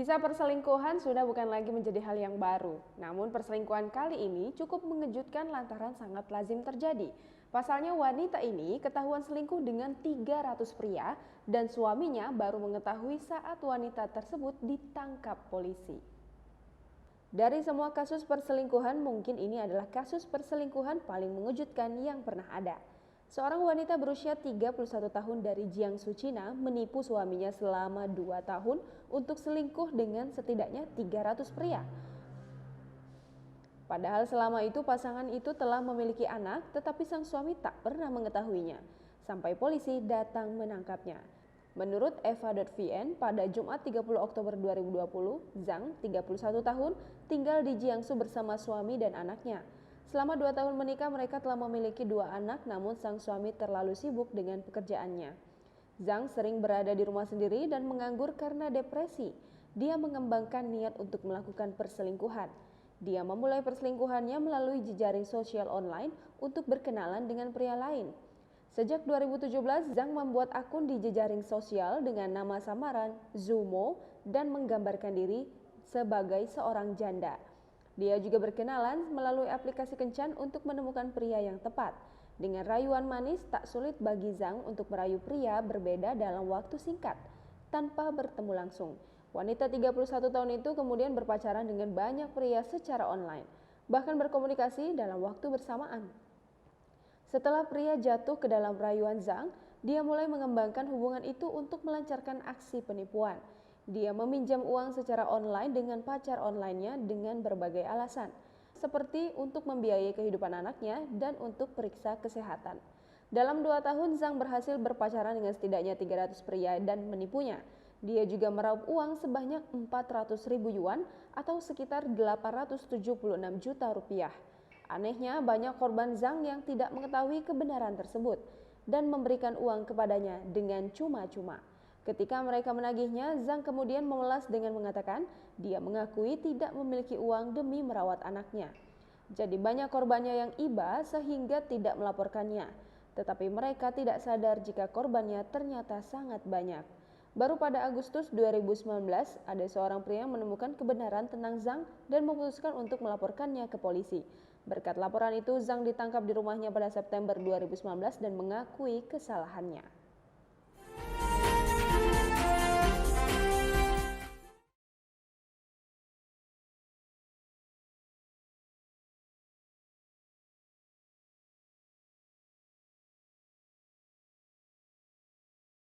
Kisah perselingkuhan sudah bukan lagi menjadi hal yang baru. Namun perselingkuhan kali ini cukup mengejutkan lantaran sangat lazim terjadi. Pasalnya wanita ini ketahuan selingkuh dengan 300 pria dan suaminya baru mengetahui saat wanita tersebut ditangkap polisi. Dari semua kasus perselingkuhan, mungkin ini adalah kasus perselingkuhan paling mengejutkan yang pernah ada. Seorang wanita berusia 31 tahun dari Jiangsu, Cina menipu suaminya selama 2 tahun untuk selingkuh dengan setidaknya 300 pria. Padahal selama itu pasangan itu telah memiliki anak, tetapi sang suami tak pernah mengetahuinya, sampai polisi datang menangkapnya. Menurut Eva.vn, pada Jumat 30 Oktober 2020, Zhang, 31 tahun, tinggal di Jiangsu bersama suami dan anaknya. Selama 2 tahun menikah, mereka telah memiliki 2 anak, namun sang suami terlalu sibuk dengan pekerjaannya. Zhang sering berada di rumah sendiri dan menganggur karena depresi. Dia mengembangkan niat untuk melakukan perselingkuhan. Dia memulai perselingkuhannya melalui jejaring sosial online untuk berkenalan dengan pria lain. Sejak 2017, Zhang membuat akun di jejaring sosial dengan nama samaran Zumo dan menggambarkan diri sebagai seorang janda. Dia juga berkenalan melalui aplikasi kencan untuk menemukan pria yang tepat. Dengan rayuan manis, tak sulit bagi Zhang untuk merayu pria berbeda dalam waktu singkat, tanpa bertemu langsung. Wanita 31 tahun itu kemudian berpacaran dengan banyak pria secara online, bahkan berkomunikasi dalam waktu bersamaan. Setelah pria jatuh ke dalam rayuan Zhang, dia mulai mengembangkan hubungan itu untuk melancarkan aksi penipuan. Dia meminjam uang secara online dengan pacar online-nya dengan berbagai alasan, seperti untuk membiayai kehidupan anaknya dan untuk periksa kesehatan. Dalam 2 tahun, Zhang berhasil berpacaran dengan setidaknya 300 pria dan menipunya. Dia juga meraup uang sebanyak 400.000 yuan atau sekitar 876 juta rupiah. Anehnya, banyak korban Zhang yang tidak mengetahui kebenaran tersebut dan memberikan uang kepadanya dengan cuma-cuma. Ketika mereka menagihnya, Zhang kemudian memelas dengan mengatakan dia mengakui tidak memiliki uang demi merawat anaknya. Jadi banyak korbannya yang iba sehingga tidak melaporkannya, tetapi mereka tidak sadar jika korbannya ternyata sangat banyak. Baru pada Agustus 2019, ada seorang pria yang menemukan kebenaran tentang Zhang dan memutuskan untuk melaporkannya ke polisi. Berkat laporan itu, Zhang ditangkap di rumahnya pada September 2019 dan mengakui kesalahannya.